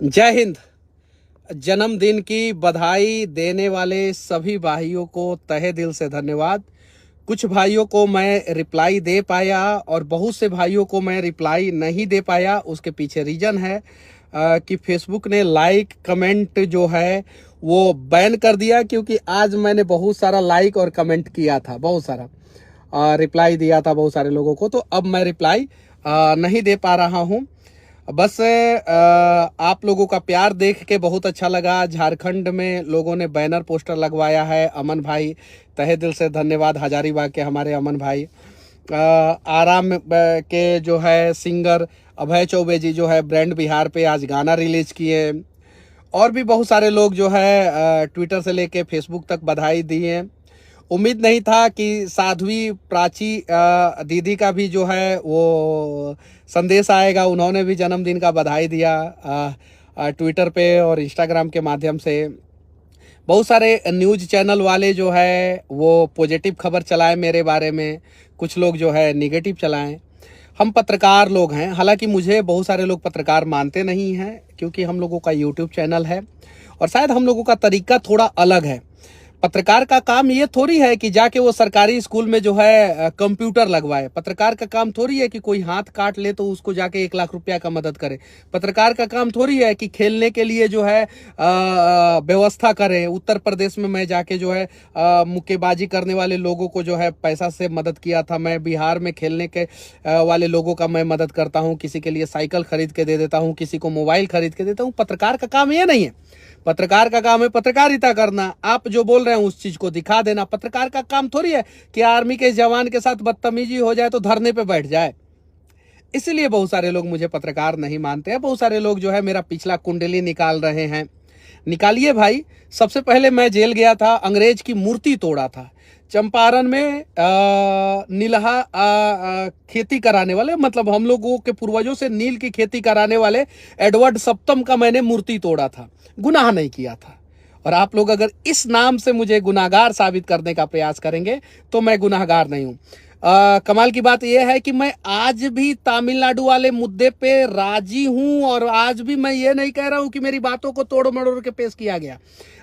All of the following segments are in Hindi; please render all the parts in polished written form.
जय हिंद। जन्मदिन की बधाई देने वाले सभी भाइयों को तहे दिल से धन्यवाद। कुछ भाइयों को मैं रिप्लाई दे पाया और बहुत से भाइयों को मैं रिप्लाई नहीं दे पाया। उसके पीछे रीजन है कि फेसबुक ने लाइक कमेंट जो है वो बैन कर दिया, क्योंकि आज मैंने बहुत सारा लाइक और कमेंट किया था, बहुत सारा रिप्लाई दिया था बहुत सारे लोगों को, तो अब मैं रिप्लाई नहीं दे पा रहा हूँ। बस आप लोगों का प्यार देख के बहुत अच्छा लगा। झारखंड में लोगों ने बैनर पोस्टर लगवाया है। अमन भाई, तहे दिल से धन्यवाद। हजारीबाग के हमारे अमन भाई। आराम के जो है सिंगर अभय चौबे जी जो है ब्रांड बिहार पे आज गाना रिलीज किए। और भी बहुत सारे लोग जो है ट्विटर से लेके फेसबुक तक बधाई दिए। उम्मीद नहीं था कि साध्वी प्राची दीदी का भी जो है वो संदेश आएगा। उन्होंने भी जन्मदिन का बधाई दिया ट्विटर पे और इंस्टाग्राम के माध्यम से। बहुत सारे न्यूज़ चैनल वाले जो है वो पॉजिटिव खबर चलाए मेरे बारे में, कुछ लोग जो है निगेटिव चलाएं। हम पत्रकार लोग हैं, हालांकि मुझे बहुत सारे लोग पत्रकार मानते नहीं हैं, क्योंकि हम लोगों का यूट्यूब चैनल है और शायद हम लोगों का तरीका थोड़ा अलग है। पत्रकार का काम ये थोड़ी है कि जाके वो सरकारी स्कूल में जो है कंप्यूटर लगवाए। पत्रकार का काम थोड़ी है कि कोई हाथ काट ले तो उसको जाके 1 लाख रुपया का मदद करे। पत्रकार का काम थोड़ी है कि खेलने के लिए जो है व्यवस्था करे। उत्तर प्रदेश में मैं जाके जो है मुक्केबाजी करने वाले लोगों को जो है पैसा से मदद किया था। मैं बिहार में खेलने के वाले लोगों का मैं मदद करता हूँ, किसी के लिए साइकिल खरीद के दे देता हूँ, किसी को मोबाइल खरीद के देता हूँ। पत्रकार का काम ये नहीं है। पत्रकार का काम है पत्रकारिता करना। आप जो बोल रहे हैं उस चीज को दिखा देना। पत्रकार का काम थोड़ी है कि आर्मी के जवान के साथ बदतमीजी हो जाए तो धरने पे बैठ जाए। इसलिए बहुत सारे लोग मुझे पत्रकार नहीं मानते हैं। बहुत सारे लोग जो है मेरा पिछला कुंडली निकाल रहे हैं। निकालिए भाई। सबसे पहले मैं जेल गया था, अंग्रेज की मूर्ति तोड़ा था चंपारण में। नीलहा खेती कराने वाले, मतलब हम लोगों के पूर्वजों से नील की खेती कराने वाले एडवर्ड सप्तम का मैंने मूर्ति तोड़ा था। गुनाह नहीं किया था। और आप लोग अगर इस नाम से मुझे गुनाहगार साबित करने का प्रयास करेंगे तो मैं गुनाहगार नहीं हूं। कमाल की बात यह है कि मैं आज भी तमिलनाडु वाले मुद्दे पे राजी हूं और आज भी मैं ये नहीं कह रहा हूं कि मेरी बातों को तोड़ मरोड़ के पेश किया गया।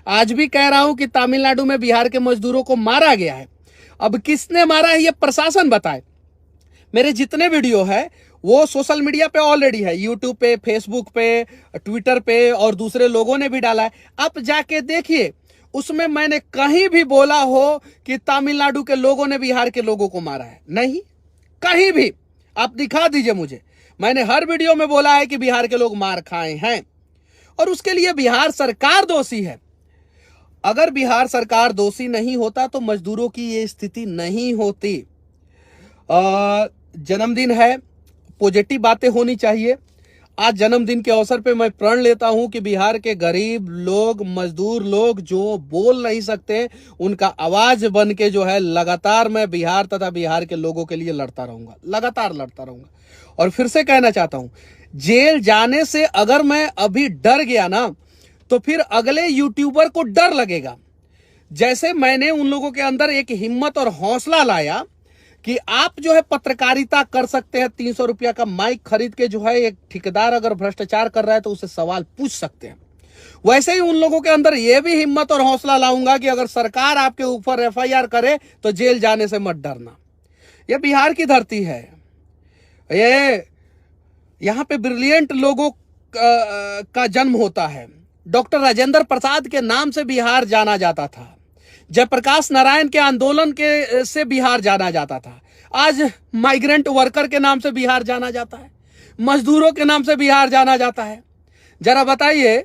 आज भी कह रहा हूं कि तमिलनाडु में बिहार के मजदूरों को मारा गया है। अब किसने मारा है ये प्रशासन बताए। मेरे जितने वीडियो है वो सोशल मीडिया पे ऑलरेडी है, यूट्यूब पे, फेसबुक पे, ट्विटर पे, और दूसरे लोगों ने भी डाला है। आप जाके देखिए, उसमें मैंने कहीं भी बोला हो कि तमिलनाडु के लोगों ने बिहार के लोगों को मारा है? नहीं, कहीं भी। आप दिखा दीजिए मुझे। मैंने हर वीडियो में बोला है कि बिहार के लोग मार खाए हैं और उसके लिए बिहार सरकार दोषी है। अगर बिहार सरकार दोषी नहीं होता तो मजदूरों की ये स्थिति नहीं होती। जन्मदिन है, पॉजिटिव बातें होनी चाहिए। आज जन्मदिन के अवसर पे मैं प्रण लेता हूं कि बिहार के गरीब लोग, मजदूर लोग जो बोल नहीं सकते, उनका आवाज बन के जो है लगातार मैं बिहार तथा बिहार के लोगों के लिए लड़ता रहूंगा, लगातार लड़ता रहूंगा। और फिर से कहना चाहता हूं, जेल जाने से अगर मैं अभी डर गया ना तो फिर अगले यूट्यूबर को डर लगेगा। जैसे मैंने उन लोगों के अंदर एक हिम्मत और हौसला लाया कि आप जो है पत्रकारिता कर सकते हैं। 300 रुपया का माइक खरीद के जो है एक ठेकेदार अगर भ्रष्टाचार कर रहा है तो उससे सवाल पूछ सकते हैं। वैसे ही उन लोगों के अंदर यह भी हिम्मत और हौसला लाऊंगा कि अगर सरकार आपके ऊपर एफआईआर करे तो जेल जाने से मत डरना। यह बिहार की धरती है। ये यहां पे ब्रिलियंट लोगों का जन्म होता है। डॉक्टर राजेंद्र प्रसाद के नाम से बिहार जाना जाता था। जयप्रकाश नारायण के आंदोलन के से बिहार जाना जाता था। आज माइग्रेंट वर्कर के नाम से बिहार जाना जाता है, मजदूरों के नाम से बिहार जाना जाता है। जरा बताइए,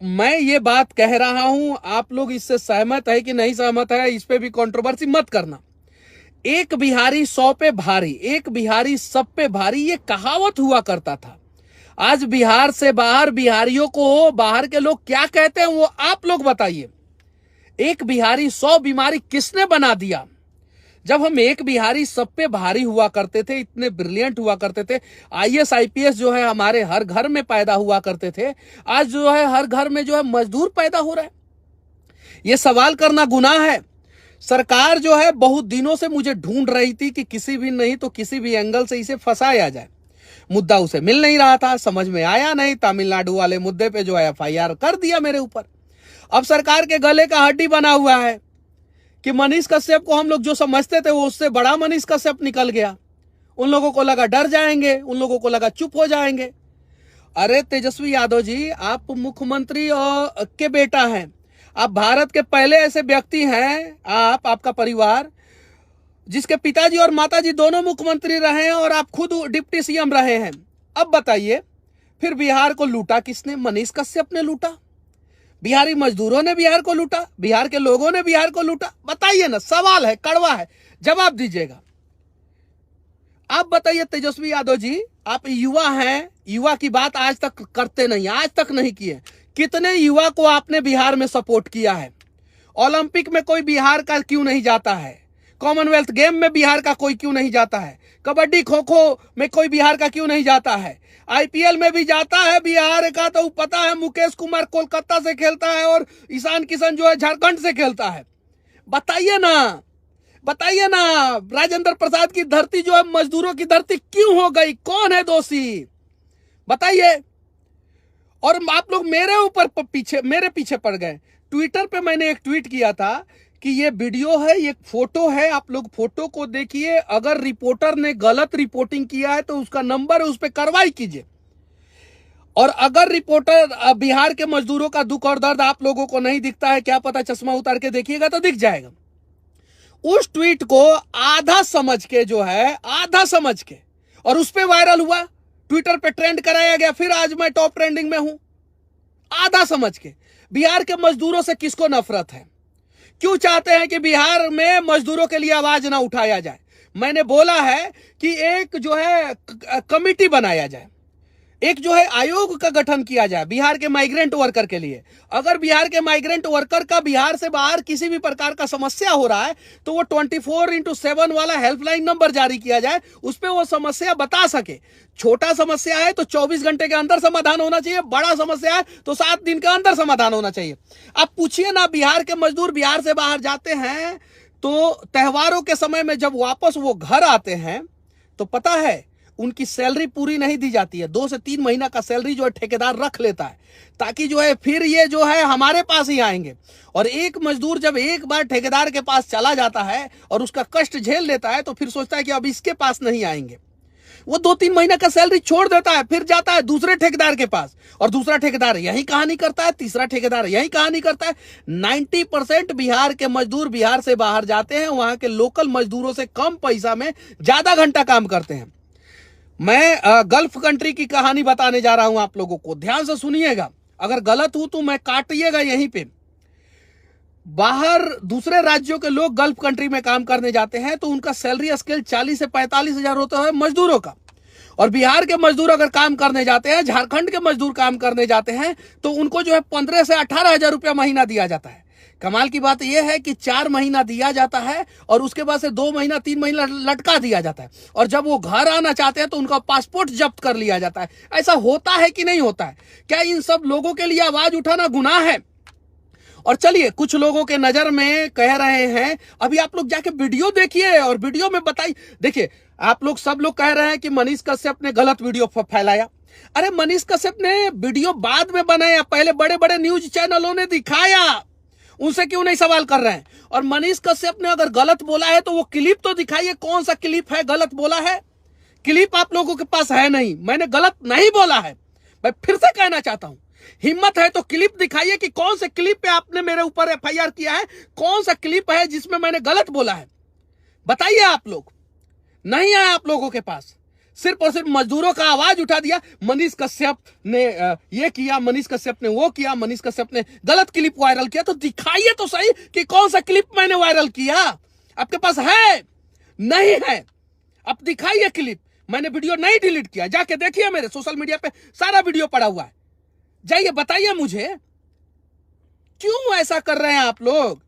मैं ये बात कह रहा हूं, आप लोग इससे सहमत है कि नहीं सहमत है? इस पे भी कंट्रोवर्सी मत करना। एक बिहारी 100 पे भारी, एक बिहारी सब पे भारी, ये कहावत हुआ करता था। आज बिहार से बाहर बिहारियों को बाहर के लोग क्या कहते हैं वो आप लोग बताइए। एक बिहारी 100 बीमारी किसने बना दिया? जब हम एक बिहारी सब पे भारी हुआ करते थे, इतने ब्रिलियंट हुआ करते थे, आईएएस आईपीएस जो है हमारे हर घर में पैदा हुआ करते थे, आज जो है हर घर में जो है मजदूर पैदा हो रहा है। यह सवाल करना गुनाह है। सरकार जो है बहुत दिनों से मुझे ढूंढ रही थी कि किसी भी नहीं तो किसी भी एंगल से इसे फंसाया जाए। मुद्दा उसे मिल नहीं रहा था, समझ में आया नहीं, तमिलनाडु वाले मुद्दे पे जो है एफआईआर कर दिया मेरे ऊपर। अब सरकार के गले का हड्डी बना हुआ है कि मनीष कश्यप को हम लोग जो समझते थे वो उससे बड़ा मनीष कश्यप निकल गया। उन लोगों को लगा डर जाएंगे, उन लोगों को लगा चुप हो जाएंगे। अरे तेजस्वी यादव जी, आप मुख्यमंत्री और के बेटा हैं, आप भारत के पहले ऐसे व्यक्ति हैं, आपका परिवार जिसके पिताजी और माताजी दोनों मुख्यमंत्री रहे हैं और आप खुद डिप्टी सीएम रहे हैं। अब बताइए, फिर बिहार को लूटा किसने? मनीष कश्यप ने लूटा, बिहारी मजदूरों ने बिहार को लूटा, बिहार के लोगों ने बिहार को लूटा। बताइए ना, सवाल है, कड़वा है, जवाब दीजिएगा। आप बताइए तेजस्वी यादव जी, आप युवा हैं, युवा की बात आज तक करते नहीं, आज तक नहीं किए। कितने युवा को आपने बिहार में सपोर्ट किया है? ओलंपिक में कोई बिहार का क्यों नहीं जाता है? कॉमनवेल्थ गेम में बिहार का कोई क्यों नहीं जाता है? कबड्डी खो खो में कोई बिहार का क्यों नहीं जाता है? आईपीएल में भी जाता है बिहार का, तो पता है मुकेश कुमार कोलकाता से खेलता है और ईशान किशन जो है झारखंड से खेलता है। बताइए ना, बताइए ना, राजेंद्र प्रसाद की धरती जो है मजदूरों की धरती क्यों हो गई? कौन है दोषी? बताइए। और आप लोग मेरे पीछे पड़ गए। ट्विटर पे मैंने एक ट्वीट किया था कि ये वीडियो है, ये फोटो है, आप लोग फोटो को देखिए, अगर रिपोर्टर ने गलत रिपोर्टिंग किया है तो उसका नंबर है, उस पर कार्रवाई कीजिए। और अगर रिपोर्टर बिहार के मजदूरों का दुख और दर्द आप लोगों को नहीं दिखता है, क्या पता चश्मा उतार के देखिएगा तो दिख जाएगा। उस ट्वीट को आधा समझ के जो है, आधा समझ के, और उस पे वायरल हुआ, ट्विटर पे ट्रेंड कराया गया, फिर आज मैं टॉप ट्रेंडिंग में हूं। आधा समझ के। बिहार के मजदूरों से किसको नफरत है? क्यों चाहते हैं कि बिहार में मजदूरों के लिए आवाज ना उठाया जाए? मैंने बोला है कि एक जो है कमिटी बनाया जाए, एक जो है आयोग का गठन किया जाए बिहार के माइग्रेंट वर्कर के लिए। अगर बिहार के माइग्रेंट वर्कर का बिहार से बाहर किसी भी प्रकार का समस्या हो रहा है तो वो 24x7 वाला हेल्पलाइन नंबर जारी किया जाए, उस पर वो समस्या बता सके। छोटा समस्या है तो 24 घंटे के अंदर समाधान होना चाहिए, बड़ा समस्या है तो 7 दिन के अंदर समाधान होना चाहिए। आप पूछिए ना, बिहार के मजदूर बिहार से बाहर जाते हैं तो त्योहारों के समय में जब वापस वो घर आते हैं तो पता है उनकी सैलरी पूरी नहीं दी जाती है। 2 से 3 महीना का सैलरी जो है ठेकेदार रख लेता है, ताकि जो है फिर ये जो है हमारे पास ही आएंगे। और एक मजदूर जब एक बार ठेकेदार के पास चला जाता है और उसका कष्ट झेल लेता है तो फिर सोचता है कि अब इसके पास नहीं आएंगे। वो 2-3 महीना का सैलरी छोड़ देता है, फिर जाता है दूसरे ठेकेदार के पास, और दूसरा ठेकेदार यही कहानी करता है, तीसरा ठेकेदार यही कहानी करता है। 90% बिहार के मजदूर बिहार से बाहर जाते हैं, वहां के लोकल मजदूरों से कम पैसा में ज्यादा घंटा काम करते हैं। मैं गल्फ कंट्री की कहानी बताने जा रहा हूं आप लोगों को, ध्यान से सुनिएगा। अगर गलत हूं तो मैं काटिएगा यहीं पे। बाहर दूसरे राज्यों के लोग गल्फ कंट्री में काम करने जाते हैं तो उनका सैलरी स्केल 40 से 45 हजार होता है मजदूरों का। और बिहार के मजदूर अगर काम करने जाते हैं, झारखंड के मजदूर काम करने जाते हैं तो उनको जो है 15 से 18 हजार रुपया महीना दिया जाता है। कमाल की बात यह है कि 4 महीना दिया जाता है और उसके बाद से 2 महीना 3 महीना लटका दिया जाता है। और जब वो घर आना चाहते हैं तो उनका पासपोर्ट जब्त कर लिया जाता है। ऐसा होता है कि नहीं होता है? क्या इन सब लोगों के लिए आवाज उठाना गुनाह है? और चलिए, कुछ लोगों के नजर में कह रहे हैं, अभी आप लोग जाके वीडियो देखिए और वीडियो में बताइए। देखिए, आप लोग सब लोग कह रहे हैं कि मनीष कश्यप ने गलत वीडियो फैलाया। अरे मनीष कश्यप ने वीडियो बाद में बनाया, पहले बड़े बड़े न्यूज चैनलों ने दिखाया, उनसे क्यों नहीं सवाल कर रहे हैं? और मनीष कश्यप ने अगर गलत बोला है तो वो क्लिप तो दिखाइए, कौन सा क्लिप है गलत बोला है? क्लिप आप लोगों के पास है नहीं। मैंने गलत नहीं बोला है, मैं फिर से कहना चाहता हूं, हिम्मत है तो क्लिप दिखाइए कि कौन से क्लिप पे आपने मेरे ऊपर एफआईआर किया है, कौन सा क्लिप है जिसमें मैंने गलत बोला है, बताइए। आप लोग नहीं है, आप लोगों के पास सिर्फ और सिर्फ मजदूरों का आवाज उठा दिया। मनीष कश्यप ने ये किया, मनीष कश्यप ने वो किया, मनीष कश्यप ने गलत क्लिप वायरल किया। तो दिखाइए तो सही कि कौन सा क्लिप मैंने वायरल किया। आपके पास है? नहीं है। अब दिखाइए क्लिप। मैंने वीडियो नहीं डिलीट किया, जाके देखिए, मेरे सोशल मीडिया पे सारा वीडियो पड़ा हुआ है, जाइए बताइए मुझे क्यों ऐसा कर रहे हैं आप लोग।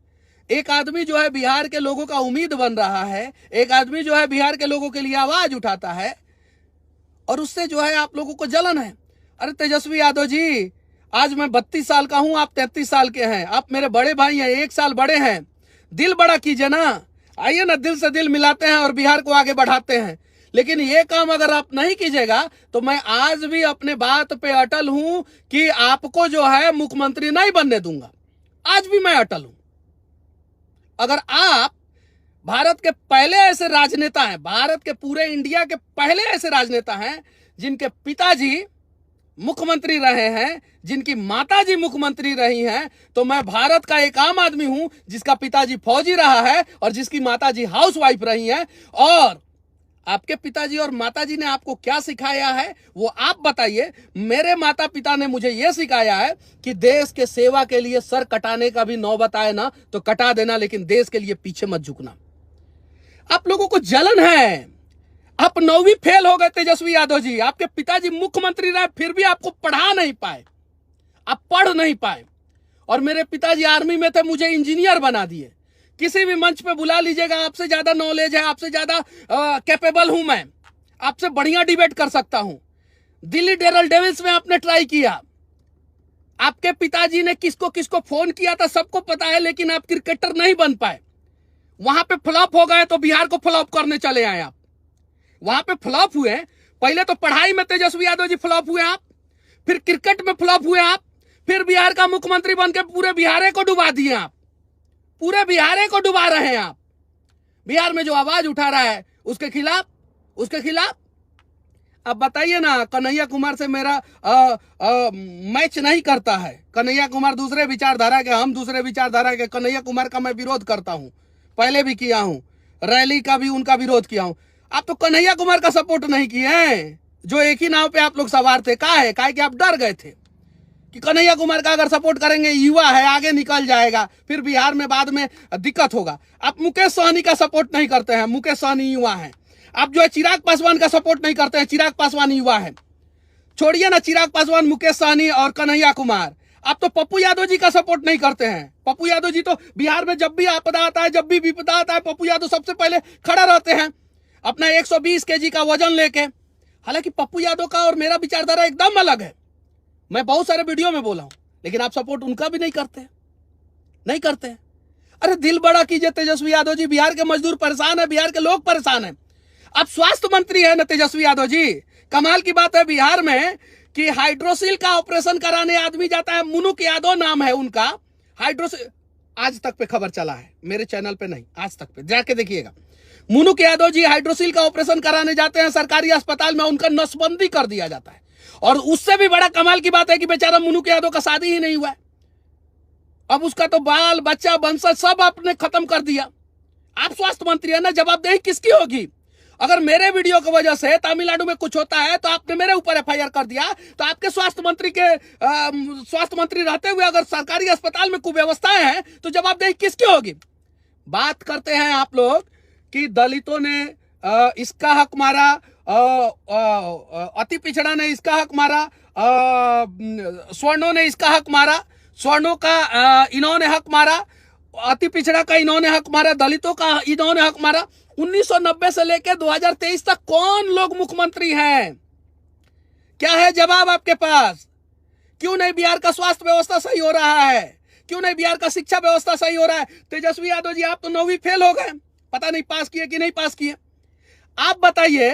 एक आदमी जो है बिहार के लोगों का उम्मीद बन रहा है, एक आदमी जो है बिहार के लोगों के लिए आवाज उठाता है, और उससे जो है आप लोगों को जलन है। अरे तेजस्वी यादव जी, आज मैं 32 साल का हूं, आप 33 साल के हैं, आप मेरे बड़े भाई हैं, 1 साल बड़े हैं। दिल बड़ा कीजिए ना, आइए ना, दिल से दिल मिलाते हैं और बिहार को आगे बढ़ाते हैं। लेकिन ये काम अगर आप नहीं कीजिएगा तो मैं आज भी अपने बात पे अटल हूं कि आपको जो है मुख्यमंत्री नहीं बनने दूंगा। आज भी मैं अटल हूं। अगर आप भारत के पहले ऐसे राजनेता हैं, भारत के पूरे इंडिया के पहले ऐसे राजनेता हैं जिनके पिताजी मुख्यमंत्री रहे हैं, जिनकी माताजी मुख्यमंत्री रही हैं, तो मैं भारत का एक आम आदमी हूं जिसका पिताजी फौजी रहा है और जिसकी माताजी हाउसवाइफ रही हैं। और आपके पिताजी और माताजी ने आपको क्या सिखाया है वो आप बताइए। मेरे माता पिता ने मुझे यह सिखाया है कि देश के सेवा के लिए सर कटाने का भी नौबत आए ना तो कटा देना, लेकिन देश के लिए पीछे मत झुकना। आप लोगों को जलन है, आप 9वीं फेल हो गए तेजस्वी यादव जी, आपके पिताजी मुख्यमंत्री रहे फिर भी आपको पढ़ा नहीं पाए, आप पढ़ नहीं पाए। और मेरे पिताजी आर्मी में थे, मुझे इंजीनियर बना दिए। किसी भी मंच पे बुला लीजिएगा, आपसे ज्यादा नॉलेज है, आपसे ज्यादा कैपेबल हूं मैं, आपसे बढ़िया डिबेट कर सकता हूं। दिल्ली डेरल डेविल्स में आपने ट्राई किया, आपके पिताजी ने किसको किसको फोन किया था सबको पता है, लेकिन आप क्रिकेटर नहीं बन पाए। वहां पे फ्लॉप हो गए तो बिहार को फ्लॉप करने चले आए आप। वहां पे फ्लॉप हुए, पहले तो पढ़ाई में तेजस्वी यादव जी फ्लॉप हुए आप, फिर क्रिकेट में फ्लॉप हुए आप, फिर बिहार का मुख्यमंत्री बनकर पूरे बिहार को डुबा दिए आप, पूरे बिहार को डुबा रहे हैं आप। बिहार में जो आवाज उठा रहा है उसके खिलाफ अब बताइए ना। कन्हैया कुमार से मेरा मैच नहीं करता है। कन्हैया कुमार दूसरे विचारधारा के, हम दूसरे विचारधारा के। कन्हैया कुमार का मैं विरोध करता हूं, पहले भी किया हूं, रैली का भी उनका विरोध किया हूं। आप तो कन्हैया कुमार का सपोर्ट नहीं किए हैं, जो एक ही नाव पे आप लोग सवार थे। काहे कि आप डर गए थे कि कन्हैया कुमार का अगर सपोर्ट करेंगे, युवा है, आगे निकल जाएगा, फिर बिहार में बाद में दिक्कत होगा। आप मुकेश सहनी का सपोर्ट नहीं करते हैं, मुकेश सहनी युवा है। आप जो है चिराग पासवान का सपोर्ट नहीं करते हैं, चिराग पासवान युवा है। छोड़िए ना चिराग पासवान, मुकेश सहनी और कन्हैया कुमार। आप तो पप्पू यादव जी का सपोर्ट नहीं करते हैं। पप्पू यादव जी तो बिहार में जब भी आपदा आता है, जब भी विपदा आता है, पप्पू यादव सबसे पहले खड़ा रहते हैं अपना 120 केजी का वजन लेके। हालांकि पप्पू यादव का और मेरा विचारधारा एकदम अलग है, मैं बहुत सारे वीडियो में बोला हूं, लेकिन आप सपोर्ट उनका भी नहीं करते। अरे दिल बड़ा कीजिए तेजस्वी यादव जी, बिहार के मजदूर परेशान है, बिहार के लोग परेशान है। आप स्वास्थ्य मंत्री है ना तेजस्वी यादव जी। कमाल की बात है बिहार में कि हाइड्रोसिल का ऑपरेशन कराने आदमी जाता है, मुनुक यादव नाम है उनका। हाइड्रोसिल आज तक पे खबर चला है, मेरे चैनल पे नहीं, आज तक पे जाके देखिएगा। मुनुक यादव जी हाइड्रोसिल का ऑपरेशन कराने जाते हैं सरकारी अस्पताल में, उनका नसबंदी कर दिया जाता है। और उससे भी बड़ा कमाल की बात है कि बेचारा मुनुक यादव का शादी ही नहीं हुआ है। अब उसका तो बाल बच्चा वंशज सब आपने खत्म कर दिया। आप स्वास्थ्य मंत्री है ना, जवाबदेही किसकी होगी? अगर मेरे वीडियो की वजह से तमिलनाडु में कुछ होता है तो आपने मेरे ऊपर FIR कर दिया, तो आपके स्वास्थ्य मंत्री रहते हुए अगर सरकारी अस्पताल में कुव्यवस्थाएं हैं तो जवाबदेही किसकी होगी? बात करते हैं आप लोग कि दलितों ने इसका हक मारा, अति पिछड़ा ने इसका हक मारा, स्वर्णों ने इसका हक मारा, स्वर्णों का इन्होंने हक मारा, अति पिछड़ा का इन्होंने हक मारा, दलितों का इन्होंने हक मारा। 1990 से लेकर 2023 तक कौन लोग मुख्यमंत्री हैं? क्या है जवाब आपके पास? क्यों नहीं बिहार का स्वास्थ्य व्यवस्था सही हो रहा है? क्यों नहीं बिहार का शिक्षा व्यवस्था सही हो रहा है? तेजस्वी यादव जी आप तो 9वीं फेल हो गए, पता नहीं पास किए कि नहीं पास किए। आप बताइए,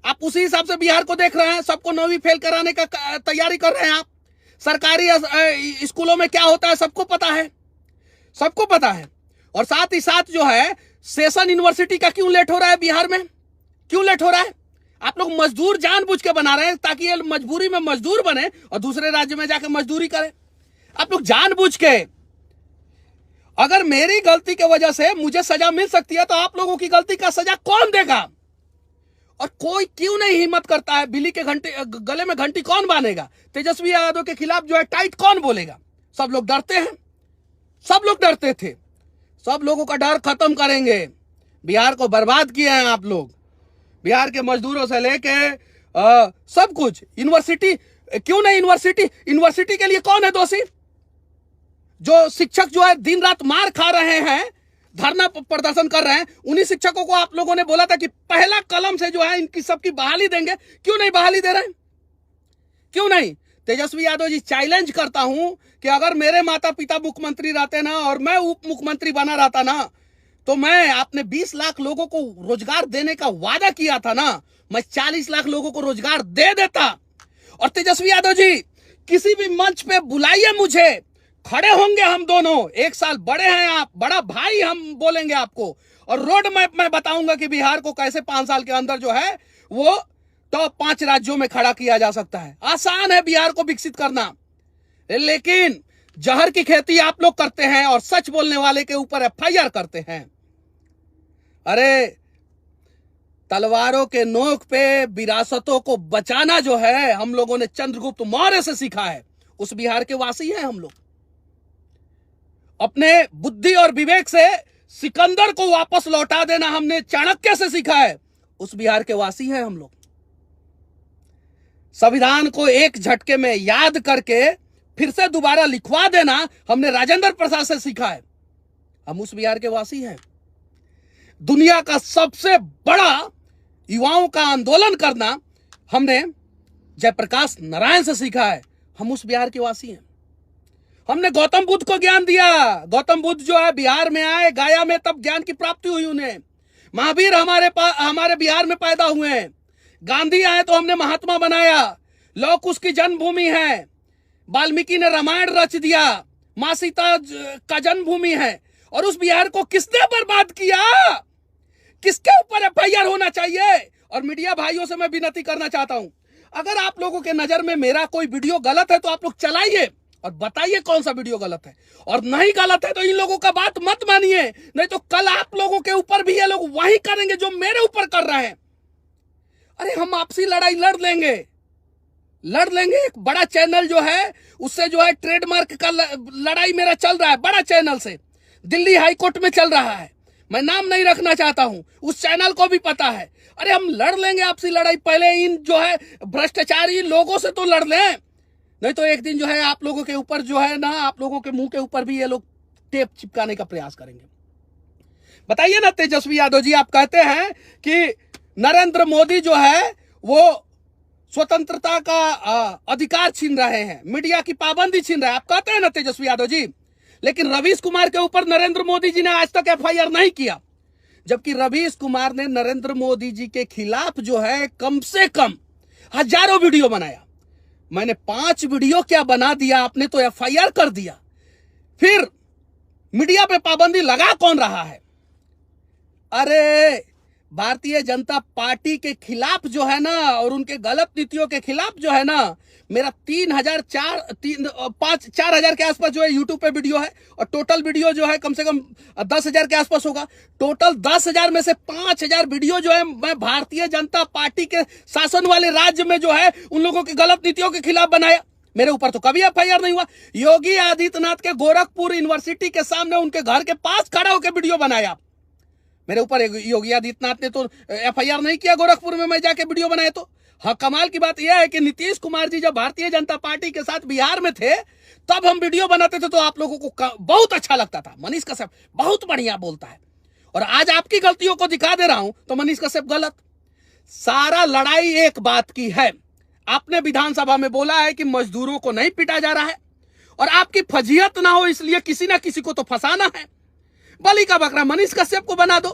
आप उसी हिसाब से बिहार को देख रहे हैं, सबको 9वीं फेल कराने का तैयारी कर रहे हैं आप। सरकारी स्कूलों में क्या होता है सबको पता है, सबको पता है। और साथ ही साथ जो है सेशन यूनिवर्सिटी का क्यों लेट हो रहा है बिहार में? क्यों लेट हो रहा है? आप लोग मजदूर जानबूझ के बना रहे हैं ताकि ये मजबूरी में मजदूर बने और दूसरे राज्य में जाकर मजदूरी करें। आप लोग जानबूझ के, अगर मेरी गलती की वजह से मुझे सजा मिल सकती है तो आप लोगों की गलती का सजा कौन देगा? और कोई क्यों नहीं हिम्मत करता है? बिल्ली के गले में घंटी कौन बांधेगा? तेजस्वी यादव के खिलाफ जो है टाइट कौन बोलेगा? सब लोग डरते हैं, सब लोग डरते थे। सब लोगों का डर खत्म करेंगे। बिहार को बर्बाद किए हैं आप लोग, बिहार के मजदूरों से लेके सब कुछ। यूनिवर्सिटी क्यों नहीं? यूनिवर्सिटी के लिए कौन है दोषी? जो शिक्षक जो है दिन रात मार खा रहे हैं, धरना प्रदर्शन कर रहे हैं, उन्हीं शिक्षकों को आप लोगों ने बोला था कि पहला कलम से जो है इनकी सबकी बहाली देंगे। क्यों नहीं बहाली दे रहे हैं? क्यों नहीं? तेजस्वी यादव जी चैलेंज करता हूं कि अगर मेरे माता पिता मुख्यमंत्री रहते ना और मैं उप मुख्यमंत्री बना रहता ना, तो मैं आपने 20 लाख लोगों को रोजगार देने का वादा किया था ना, मैं 40 लाख लोगों को रोजगार दे देता। और तेजस्वी यादव जी, किसी भी मंच पे बुलाइए मुझे, खड़े होंगे हम दोनों, 1 साल बड़े हैं आप, बड़ा भाई हम बोलेंगे आपको, और रोड मैप में बताऊंगा कि बिहार को कैसे 5 साल के अंदर जो है वो टॉप 5 राज्यों में खड़ा किया जा सकता है। आसान है बिहार को विकसित करना, लेकिन जहर की खेती आप लोग करते हैं और सच बोलने वाले के ऊपर एफआईआर करते हैं। अरे तलवारों के नोक पे विरासतों को बचाना जो है हम लोगों ने चंद्रगुप्त मौर्य से सीखा है। उस बिहार के वासी हैं हम लोग। अपने बुद्धि और विवेक से सिकंदर को वापस लौटा देना हमने चाणक्य से सीखा है। उस बिहार के वासी हैं हम लोग। संविधान को एक झटके में याद करके फिर से दोबारा लिखवा देना हमने राजेंद्र प्रसाद से सीखा है। हम उस बिहार के वासी हैं। दुनिया का सबसे बड़ा युवाओं का आंदोलन करना हमने जयप्रकाश नारायण से सीखा है। हम उस बिहार के वासी हैं। हमने गौतम बुद्ध को ज्ञान दिया। गौतम बुद्ध जो है बिहार में आए, गया में, तब ज्ञान की प्राप्ति हुई उन्हें। महावीर हमारे बिहार में पैदा हुए हैं। गांधी आए तो हमने महात्मा बनाया। लौह कुश की जन्मभूमि है। वाल्मीकि ने रामायण रच दिया। मां सीता का जन्मभूमि है। और उस बिहार को किसने बर्बाद किया? किसके ऊपर एफआईआर होना चाहिए? और मीडिया भाइयों से मैं विनती करना चाहता हूं, अगर आप लोगों के नजर में मेरा कोई वीडियो गलत है तो आप लोग चलाइए और बताइए कौन सा वीडियो गलत है, और नहीं गलत है तो इन लोगों का बात मत मानिए, नहीं तो कल आप लोगों के ऊपर भी ये लोग वही करेंगे जो मेरे ऊपर कर रहे हैं। अरे हम आपसी लड़ाई लड़ लेंगे। एक बड़ा चैनल जो है उससे जो है ट्रेडमार्क का लड़ाई मेरा चल रहा है, बड़ा चैनल से दिल्ली हाईकोर्ट में चल रहा है। मैं नाम नहीं रखना चाहता हूं, उस चैनल को भी पता है। अरे हम लड़ लेंगे आपसी लड़ाई। पहले इन जो है भ्रष्टाचारी लोगों से तो लड़ लें, नहीं तो एक दिन जो है आप लोगों के ऊपर जो है ना, आप लोगों के मुंह के ऊपर भी ये लोग टेप चिपकाने का प्रयास करेंगे। बताइए ना तेजस्वी यादव जी, आप कहते हैं कि नरेंद्र मोदी जो है वो स्वतंत्रता का अधिकार छीन रहे हैं, मीडिया की पाबंदी छीन रहे हैं, आप कहते हैं ना तेजस्वी यादव जी। लेकिन रवीश कुमार के ऊपर नरेंद्र मोदी जी ने आज तक एफआईआर नहीं किया, जबकि रवीश कुमार ने नरेंद्र मोदी जी के खिलाफ जो है कम से कम हजारों वीडियो बनाया। मैंने 5 वीडियो क्या बना दिया, आपने तो एफआईआर कर दिया। फिर मीडिया पे पाबंदी लगा कौन रहा है? अरे भारतीय जनता पार्टी के खिलाफ जो है ना, और उनके गलत नीतियों के खिलाफ जो है ना, मेरा 4,000 के आसपास जो है यूट्यूब पे वीडियो है, और टोटल वीडियो जो है कम से कम 10,000 के आसपास होगा। टोटल 10,000 में से 5,000 वीडियो जो है मैं भारतीय जनता पार्टी के शासन वाले राज्य में जो है उन लोगों की गलत नीतियों के खिलाफ बनाया। मेरे ऊपर तो कभी एफआईआर नहीं हुआ। योगी आदित्यनाथ के गोरखपुर यूनिवर्सिटी के सामने उनके घर के पास खड़ा होकर वीडियो बनाया। मेरे ऊपर योगी आदित्यनाथ ने तो एफआईआर नहीं किया गोरखपुर में मैं जाके वीडियो बनाया। तो हाँ, कमाल की बात यह है कि नीतीश कुमार जी जब भारतीय जनता पार्टी के साथ बिहार में थे तब हम वीडियो बनाते थे तो आप लोगों को बहुत अच्छा लगता था। मनीष कश्यप बहुत बढ़िया बोलता है, और आज आपकी गलतियों को दिखा दे रहा हूं तो मनीष कश्यप गलत। सारा लड़ाई एक बात की है। आपने विधानसभा में बोला है कि मजदूरों को नहीं पीटा जा रहा है, और आपकी फजीहत ना हो इसलिए किसी ना किसी को तो फंसाना है। बलि का बकरा मनीष कश्यप को बना दो।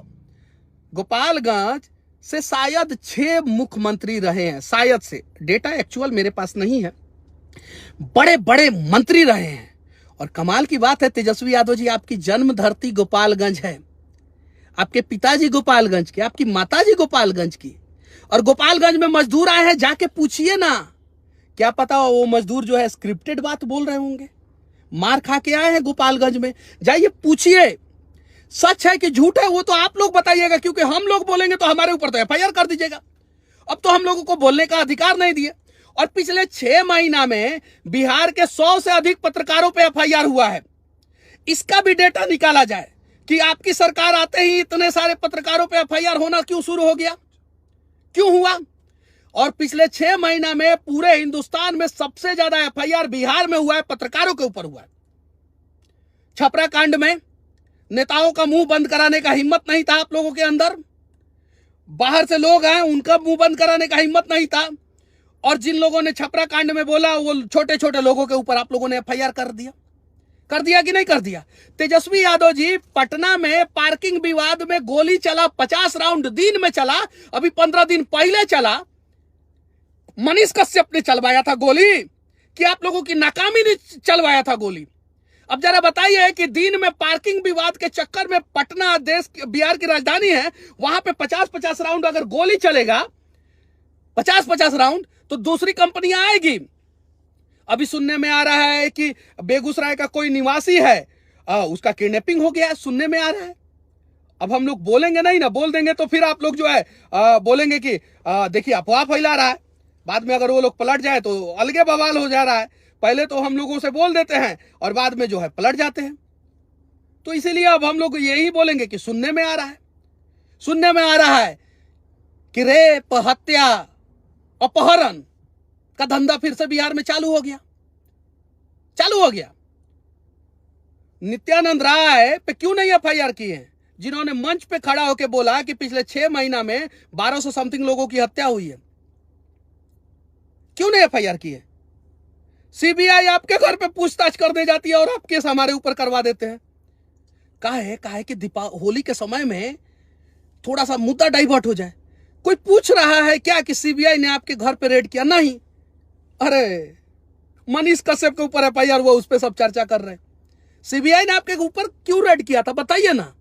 गोपालगंज से शायद 6 मुख्यमंत्री रहे हैं, शायद से, डेटा एक्चुअल मेरे पास नहीं है। बड़े बड़े मंत्री रहे हैं। और कमाल की बात है तेजस्वी यादव जी, आपकी जन्म धरती गोपालगंज है, आपके पिताजी गोपालगंज के, आपकी माताजी गोपालगंज की, और गोपालगंज में मजदूर आए हैं। जाके पूछिए ना, क्या पता वो मजदूर जो है स्क्रिप्टेड बात बोल रहे होंगे, मार खा के आए हैं गोपालगंज में। जाइए पूछिए, सच है कि झूठ है वो तो आप लोग बताइएगा, क्योंकि हम लोग बोलेंगे तो हमारे ऊपर तो एफआईआर कर दीजिएगा। अब तो हम लोगों को बोलने का अधिकार नहीं दिए। और पिछले 6 महीना में बिहार के 100 से अधिक पत्रकारों पे एफआईआर हुआ है। इसका भी डेटा निकाला जाए कि आपकी सरकार आते ही इतने सारे पत्रकारों पे एफआईआर होना क्यों शुरू हो गया, क्यों हुआ। और पिछले 6 महीना में पूरे हिंदुस्तान में सबसे ज्यादा एफआईआर बिहार में हुआ है, पत्रकारों के ऊपर हुआ है। छपरा कांड में नेताओं का मुंह बंद कराने का हिम्मत नहीं था आप लोगों के अंदर। बाहर से लोग आए, उनका मुंह बंद कराने का हिम्मत नहीं था। और जिन लोगों ने छपरा कांड में बोला वो छोटे छोटे लोगों के ऊपर आप लोगों ने एफआईआर कर दिया। कर दिया कि नहीं कर दिया? तेजस्वी यादव जी, पटना में पार्किंग विवाद में गोली चला, 50 राउंड दिन में चला, अभी 15 दिन पहले चला। मनीष कश्यप ने चलवाया था गोली कि आप लोगों की नाकामी ने चलवाया था गोली? अब जरा बताइए कि दिन में पार्किंग विवाद के चक्कर में पटना देश बिहार की राजधानी है, वहां पे 50-50 राउंड अगर गोली चलेगा, 50-50 राउंड, तो दूसरी कंपनियां आएगी। अभी सुनने में आ रहा है कि बेगूसराय का कोई निवासी है, उसका किडनैपिंग हो गया है, सुनने में आ रहा है। अब हम लोग बोलेंगे नहीं ना, बोल देंगे तो फिर आप लोग जो है बोलेंगे कि देखिए अफवाह फैला रहा है। बाद में अगर वो लोग पलट जाए तो अलगे बवाल हो जा रहा है। पहले तो हम लोगों से बोल देते हैं और बाद में जो है पलट जाते हैं। तो इसीलिए अब हम लोग यही बोलेंगे कि सुनने में आ रहा है, सुनने में आ रहा है कि रेप, हत्या, अपहरण का धंधा फिर से बिहार में चालू हो गया, चालू हो गया। नित्यानंद राय पे क्यों नहीं एफआईआर की है, जिन्होंने मंच पे खड़ा होकर बोला कि पिछले 6 महीना में 1200 समथिंग लोगों की हत्या हुई है? क्यों नहीं एफआईआर की है? सीबीआई आपके घर पे पूछताछ करने जाती है और आप केस हमारे ऊपर करवा देते हैं। काहे कि होली के समय में थोड़ा सा मुद्दा डाइवर्ट हो जाए। कोई पूछ रहा है क्या कि सीबीआई ने आपके घर पे रेड किया? नहीं। अरे मनीष कश्यप के ऊपर एफआईआर हुआ, उस पर सब चर्चा कर रहे हैं। सीबीआई ने आपके ऊपर क्यों रेड किया था, बताइए ना।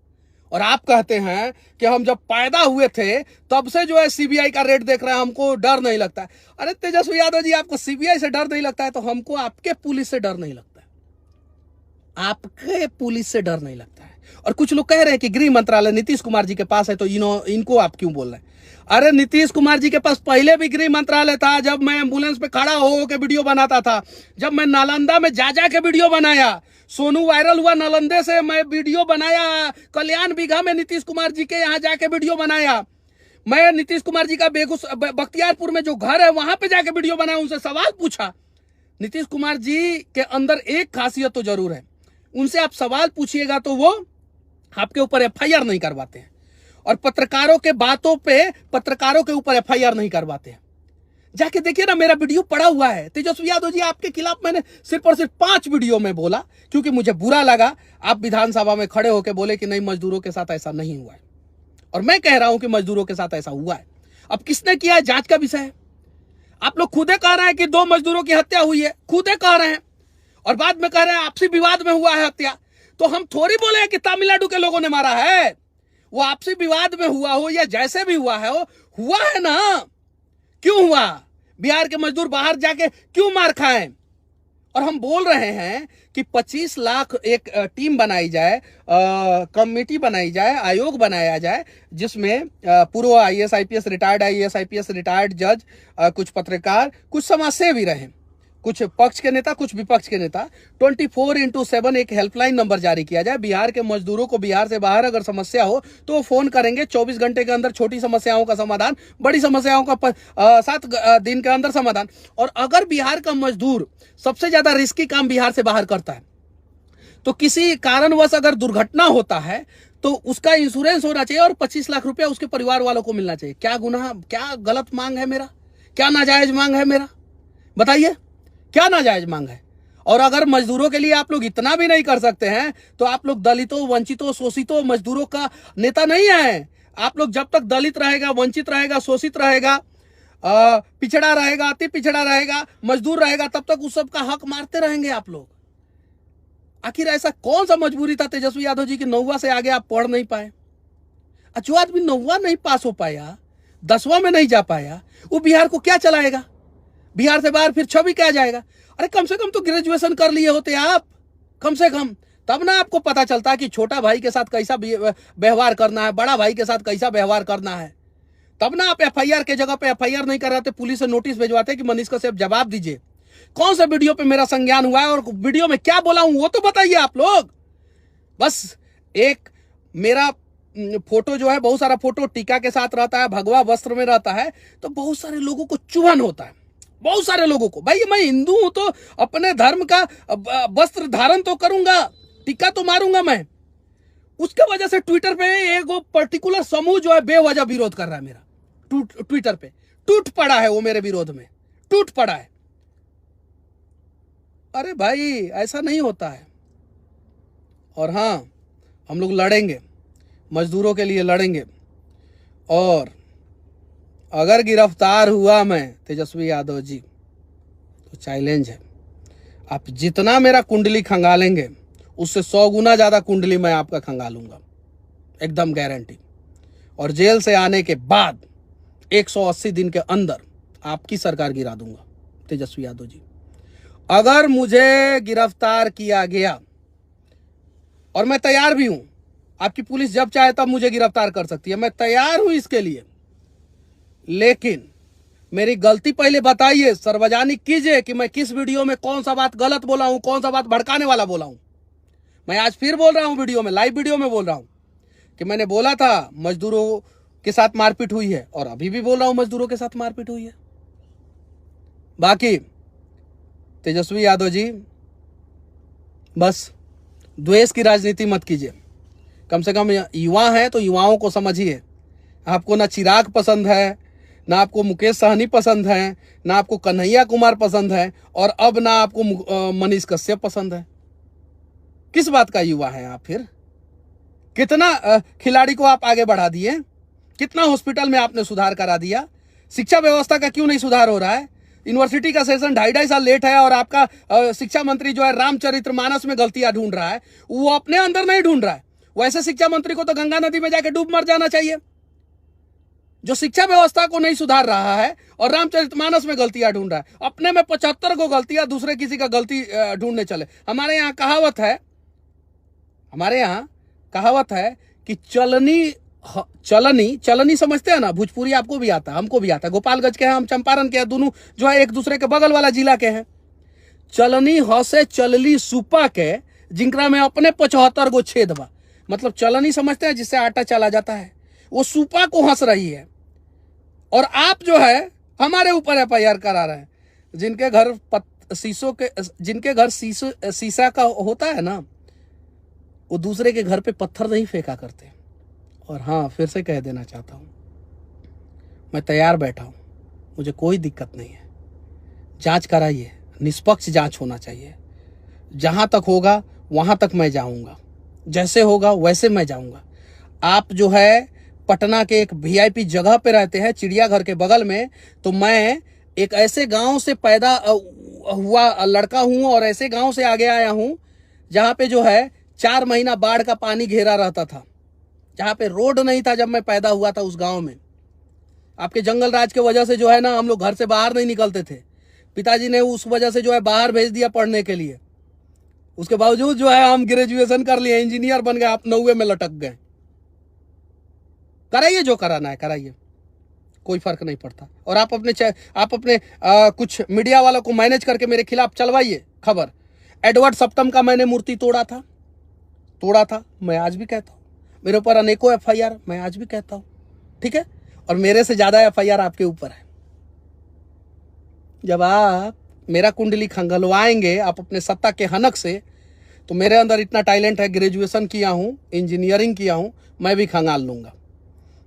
और आप कहते हैं कि हम जब पैदा हुए थे तब से जो है सीबीआई का रेड देख रहे हैं, हमको डर नहीं लगता है। अरे तेजस्वी यादव जी, आपको सीबीआई से डर नहीं लगता है तो हमको आपके पुलिस से डर नहीं लगता है, आपके पुलिस से डर नहीं लगता है। और कुछ लोग कह रहे हैं कि गृह मंत्रालय नीतीश कुमार जी के पास है तो इनको आप क्यों बोल रहे हैं? अरे नीतीश कुमार जी के पास पहले भी गृह मंत्रालय था, जब मैं एम्बुलेंस पे खड़ा हो के वीडियो बनाता था, जब मैं नालंदा में जा के वीडियो बनाया, सोनू वायरल हुआ नालंदे से, मैं वीडियो बनाया, कल्याण बीघा में नीतीश कुमार जी के यहाँ जाके वीडियो बनाया, मैं नीतीश कुमार जी का बख्तियारपुर में जो घर है वहां पे जाके वीडियो बनाया, उनसे सवाल पूछा। नीतीश कुमार जी के अंदर एक खासियत तो जरूर है, उनसे आप सवाल पूछिएगा तो वो आपके ऊपर एफआईआर नहीं करवाते हैं, और पत्रकारों के बातों पे पत्रकारों के ऊपर एफआईआर नहीं करवाते हैं। जाके देखिए ना, मेरा वीडियो पड़ा हुआ है। तेजस्वी यादव जी, आपके खिलाफ मैंने सिर्फ और सिर्फ 5 वीडियो में बोला क्योंकि मुझे बुरा लगा। आप विधानसभा में खड़े होकर बोले कि नहीं, मजदूरों के साथ ऐसा नहीं हुआ है, और मैं कह रहा हूं कि मजदूरों के साथ ऐसा हुआ है। अब किसने किया है, जांच का विषय है। आप लोग खुदे कह रहे हैं कि 2 मजदूरों की हत्या हुई है, खुदे कह रहे हैं, और बाद में कह रहे हैं आपसी विवाद में हुआ है हत्या। तो हम थोड़ी बोले हैं कि तमिलनाडु के लोगों ने मारा है। वो आपसी विवाद में हुआ हो या जैसे भी हुआ है, वो हुआ है ना। क्यों हुआ? बिहार के मजदूर बाहर जाके क्यों मार खाएं? और हम बोल रहे हैं कि 25 लाख एक टीम बनाई जाए, कमेटी बनाई जाए, आयोग बनाया जाए, जिसमें पूर्व IAS IPS retired, IAS IPS retired जज, कुछ पत्रकार, कुछ समाजसेवी रहे, कुछ पक्ष के नेता, कुछ विपक्ष के नेता। 24/7 एक हेल्पलाइन नंबर जारी किया जाए। बिहार के मजदूरों को बिहार से बाहर अगर समस्या हो तो वो फोन करेंगे, 24 घंटे के अंदर छोटी समस्याओं का समाधान, बड़ी समस्याओं का 7 दिन के अंदर समाधान। और अगर बिहार का मजदूर सबसे ज्यादा रिस्की काम बिहार से बाहर करता है, तो किसी कारणवश अगर दुर्घटना होता है तो उसका इंश्योरेंस होना चाहिए और 25 लाख रुपया उसके परिवार वालों को मिलना चाहिए। क्या गुनाह, क्या गलत मांग है मेरा, क्या नाजायज मांग है मेरा, बताइए, क्या नाजायज मांग है? और अगर मजदूरों के लिए आप लोग इतना भी नहीं कर सकते हैं तो आप लोग दलितों, वंचितों, शोषितों, मजदूरों का नेता नहीं है। आप लोग जब तक दलित रहेगा, वंचित रहेगा, शोषित रहेगा, पिछड़ा रहेगा, अति पिछड़ा रहेगा, मजदूर रहेगा, तब तक उस सब का हक मारते रहेंगे आप लोग। आखिर ऐसा कौन सा मजबूरी था तेजस्वी यादव जी की 9वीं से आगे आप पढ़ नहीं पाए? जो आदमी 9वीं नहीं पास हो पाया, 10वां में नहीं जा पाया, वो बिहार को क्या चलाएगा? बिहार से बाहर फिर छवि क्या जाएगा? अरे कम से कम तो ग्रेजुएशन कर लिए होते आप, कम से कम, तब ना आपको पता चलता कि छोटा भाई के साथ कैसा व्यवहार करना है, बड़ा भाई के साथ कैसा व्यवहार करना है। तब ना आप एफआईआर के जगह पे एफआईआर नहीं कर रहे थे, पुलिस से नोटिस भिजवाते कि मनीष कश्यप जवाब दीजिए, कौन सा वीडियो पे मेरा संज्ञान हुआ है और वीडियो में क्या बोला हूं वो तो बताइए आप लोग। बस एक मेरा फोटो जो है, बहुत सारा फोटो टीका के साथ रहता है, भगवा वस्त्र में रहता है, तो बहुत सारे लोगों को चुभन होता है, बहुत सारे लोगों को। भाई मैं हिंदू हूं तो अपने धर्म का वस्त्र धारण तो करूंगा, टीका तो मारूंगा मैं। उसके वजह से ट्विटर पे एक पर्टिकुलर समूह जो है बेवजह विरोध कर रहा है मेरा, ट्विटर पे टूट पड़ा है, वो मेरे विरोध में टूट पड़ा है। अरे भाई ऐसा नहीं होता है, और हाँ, हम लोग लड़ेंगे, मजदूरों के लिए लड़ेंगे। और अगर गिरफ्तार हुआ मैं तेजस्वी यादव जी, तो चैलेंज है, आप जितना मेरा कुंडली खंगालेंगे उससे 100 गुना ज्यादा कुंडली मैं आपका खंगालूंगा, एकदम गारंटी। और जेल से आने के बाद 180 दिन के अंदर आपकी सरकार गिरा दूंगा तेजस्वी यादव जी। अगर मुझे गिरफ्तार किया गया, और मैं तैयार भी हूं, आपकी पुलिस जब चाहे तब मुझे गिरफ्तार कर सकती है, मैं तैयार हूं इसके लिए, लेकिन मेरी गलती पहले बताइए, सार्वजनिक कीजिए कि मैं किस वीडियो में कौन सा बात गलत बोला हूं, कौन सा बात भड़काने वाला बोला हूं। मैं आज फिर बोल रहा हूं वीडियो में, लाइव वीडियो में बोल रहा हूं कि मैंने बोला था मजदूरों के साथ मारपीट हुई है, और अभी भी बोल रहा हूं मजदूरों के साथ मारपीट हुई है। बाकी तेजस्वी यादव जी, बस द्वेष की राजनीति मत कीजिए। कम से कम युवा हैं तो युवाओं को समझिए। आपको ना चिराग पसंद है, ना आपको मुकेश सहनी पसंद है, ना आपको कन्हैया कुमार पसंद है, और अब ना आपको मनीष कश्यप पसंद है। किस बात का युवा है आप फिर? कितना खिलाड़ी को आप आगे बढ़ा दिए, कितना हॉस्पिटल में आपने सुधार करा दिया। शिक्षा व्यवस्था का क्यों नहीं सुधार हो रहा है? यूनिवर्सिटी का सेशन 2.5 साल लेट है, और आपका शिक्षा मंत्री जो है रामचरितमानस में गलतियां ढूंढ रहा है, वो अपने अंदर नहीं ढूंढ रहा है। वैसे शिक्षा मंत्री को तो गंगा नदी में जाके डूब मर जाना चाहिए, जो शिक्षा व्यवस्था को नहीं सुधार रहा है और रामचरितमानस में गलतियां ढूंढ रहा है। अपने में 75 को गलतियां, दूसरे किसी का गलती ढूंढने चले। हमारे यहाँ कहावत है कि चलनी समझते हैं ना, भोजपुरी आपको भी आता है, हमको भी आता है। गोपालगंज के हैं हम, चंपारण के हैं, दोनों जो है एक दूसरे के बगल वाला जिला के हैं। चलनी हसे चलली सुपा के, जिनकरा में अपने 75 गो छेद बा। मतलब चलनी समझते हैं जिससे आटा चला जाता है, वो सुपा को हंस रही है। और आप जो है हमारे ऊपर FIR करा रहे हैं। जिनके घर शीशा का होता है ना, वो दूसरे के घर पे पत्थर नहीं फेंका करते। और हाँ, फिर से कह देना चाहता हूं, मैं तैयार बैठा हूं, मुझे कोई दिक्कत नहीं है। जांच कराइए, निष्पक्ष जांच होना चाहिए। जहां तक होगा वहां तक मैं जाऊंगा, जैसे होगा वैसे मैं जाऊंगा। आप जो है पटना के एक VIP जगह पे रहते हैं, चिड़ियाघर के बगल में, तो मैं एक ऐसे गांव से पैदा हुआ लड़का हूं और ऐसे गांव से आगे आया हूं जहां पे जो है 4 महीना बाढ़ का पानी घेरा रहता था, जहां पे रोड नहीं था जब मैं पैदा हुआ था उस गांव में। आपके जंगल राज की वजह से जो है ना, हम लोग घर से बाहर नहीं निकलते थे। पिताजी ने उस वजह से जो है बाहर भेज दिया पढ़ने के लिए। उसके बावजूद जो है हम ग्रेजुएशन कर लिए, इंजीनियर बन गए, आप 9वीं में लटक गए। कराइए जो कराना है कराइए, कोई फर्क नहीं पड़ता। और आप अपने कुछ मीडिया वालों को मैनेज करके मेरे खिलाफ चलवाइए खबर। एडवर्ड सप्तम का मैंने मूर्ति तोड़ा था, मैं आज भी कहता हूं। मेरे ऊपर अनेकों FIR, मैं आज भी कहता हूं, ठीक है। और मेरे से ज्यादा FIR आपके ऊपर है। जब आप मेरा कुंडली खंगलवाएंगे आप अपने सत्ता के हनक से, तो मेरे अंदर इतना टैलेंट है, ग्रेजुएशन किया हूं, इंजीनियरिंग किया हूं, मैं भी खंगाल लूंगा।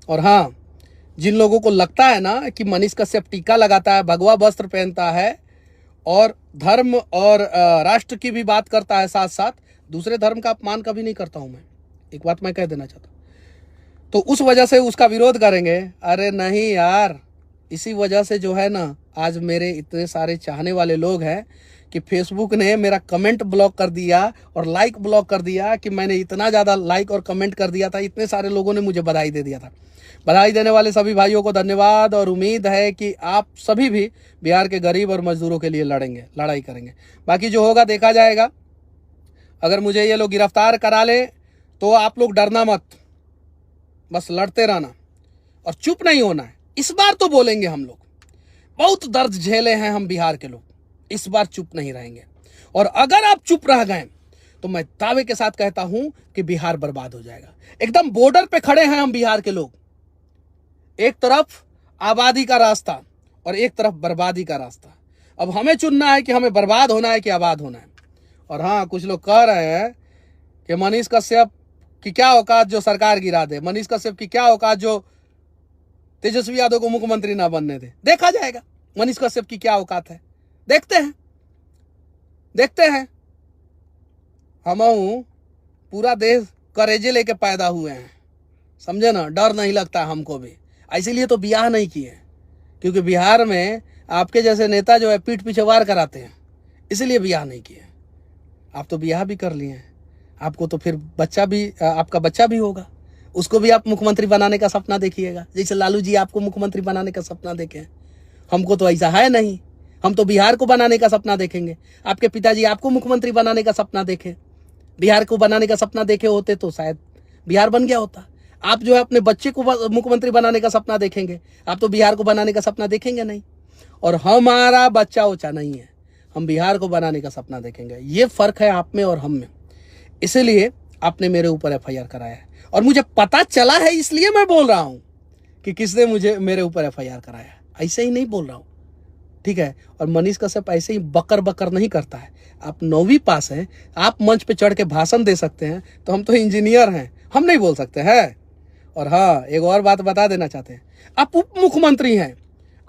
और हाँ, जिन लोगों को लगता है ना कि मनीष कश्यप टीका लगाता है, भगवा वस्त्र पहनता है और धर्म और राष्ट्र की भी बात करता है, साथ साथ दूसरे धर्म का अपमान कभी नहीं करता हूं मैं। एक बात मैं कह देना चाहता हूं, तो उस वजह से उसका विरोध करेंगे। अरे नहीं यार, इसी वजह से जो है ना, आज मेरे इतने सारे चाहने वाले लोग हैं कि फेसबुक ने मेरा कमेंट ब्लॉक कर दिया और लाइक ब्लॉक कर दिया कि मैंने इतना ज़्यादा लाइक और कमेंट कर दिया था। इतने सारे लोगों ने मुझे बधाई दे दिया था। बधाई देने वाले सभी भाइयों को धन्यवाद, और उम्मीद है कि आप सभी भी बिहार के गरीब और मजदूरों के लिए लड़ाई करेंगे। बाकी जो होगा देखा जाएगा। अगर मुझे ये लोग गिरफ्तार करा ले तो आप लोग डरना मत, बस लड़ते रहना और चुप नहीं होना है। इस बार तो बोलेंगे हम लोग, बहुत दर्द झेले हैं हम बिहार के लोग, इस बार चुप नहीं रहेंगे। और अगर आप चुप रह गए तो मैं दावे के साथ कहता हूं कि बिहार बर्बाद हो जाएगा। एकदम बॉर्डर पे खड़े हैं हम बिहार के लोग, एक तरफ आबादी का रास्ता और एक तरफ बर्बादी का रास्ता। अब हमें चुनना है कि हमें बर्बाद होना है कि आबाद होना है। और हाँ, कुछ लोग कह रहे हैं कि मनीष कश्यप की क्या औकात जो सरकार गिरा दे, मनीष कश्यप की क्या औकात जो तेजस्वी यादव को मुख्यमंत्री ना बनने दे। देखा जाएगा मनीष कश्यप की क्या औकात है, देखते हैं। हम पूरा देश करेजे लेके पैदा हुए हैं, समझे ना, डर नहीं लगता हमको भी, इसीलिए तो बियाह नहीं किए, क्योंकि बिहार में आपके जैसे नेता जो है पीठ पीछे वार कराते हैं, इसीलिए बियाह नहीं किए। आप तो बियाह भी कर लिए हैं, आपको तो फिर बच्चा भी, आपका बच्चा भी होगा, उसको भी आप मुख्यमंत्री बनाने का सपना देखिएगा, जैसे लालू जी आपको मुख्यमंत्री बनाने का सपना देखे हैं। हमको तो ऐसा है नहीं, हम तो बिहार को बनाने का सपना देखेंगे। आपके पिताजी आपको मुख्यमंत्री बनाने का सपना देखे, बिहार को बनाने का सपना देखे होते तो शायद बिहार बन गया होता। आप जो है अपने बच्चे को मुख्यमंत्री बनाने का सपना देखेंगे, आप तो बिहार को बनाने का सपना देखेंगे नहीं। और हमारा बच्चा उच्चा नहीं है, हम बिहार को बनाने का सपना देखेंगे। ये फर्क है आप में और हम में, इसीलिए आपने मेरे ऊपर एफआईआर कराया है। और मुझे पता चला है इसलिए मैं बोल रहा हूं कि किसने मुझे मेरे ऊपर एफआईआर कराया है, ऐसे ही नहीं बोल रहा हूं, ठीक है। और मनीष कश्यप ऐसे ही बकर बकर नहीं करता है। आप 9वीं पास हैं, आप मंच पे चढ़ के भाषण दे सकते हैं, तो हम तो इंजीनियर हैं, हम नहीं बोल सकते हैं। और हाँ, एक और बात बता देना चाहते हैं, आप उप मुख्यमंत्री हैं,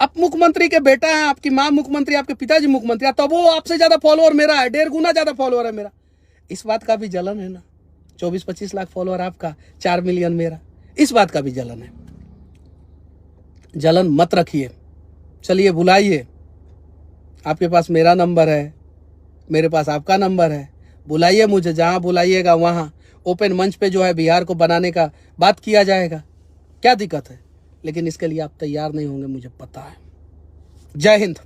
आप मुख्यमंत्री के बेटा हैं, आपकी माँ मुख्यमंत्री, आपके पिताजी मुख्यमंत्री, तो वो आपसे ज्यादा फॉलोअर मेरा है, 1.5 गुना ज्यादा फॉलोअर है मेरा। इस बात का भी जलन है ना, 24-25 लाख फॉलोअर आपका, 4 मिलियन मेरा, इस बात का भी जलन है। जलन मत रखिए, चलिए बुलाइए, आपके पास मेरा नंबर है, मेरे पास आपका नंबर है, बुलाइए मुझे, जहां बुलाइएगा वहां ओपन मंच पे जो है बिहार को बनाने का बात किया जाएगा, क्या दिक्कत है। लेकिन इसके लिए आप तैयार नहीं होंगे, मुझे पता है। जय हिंद।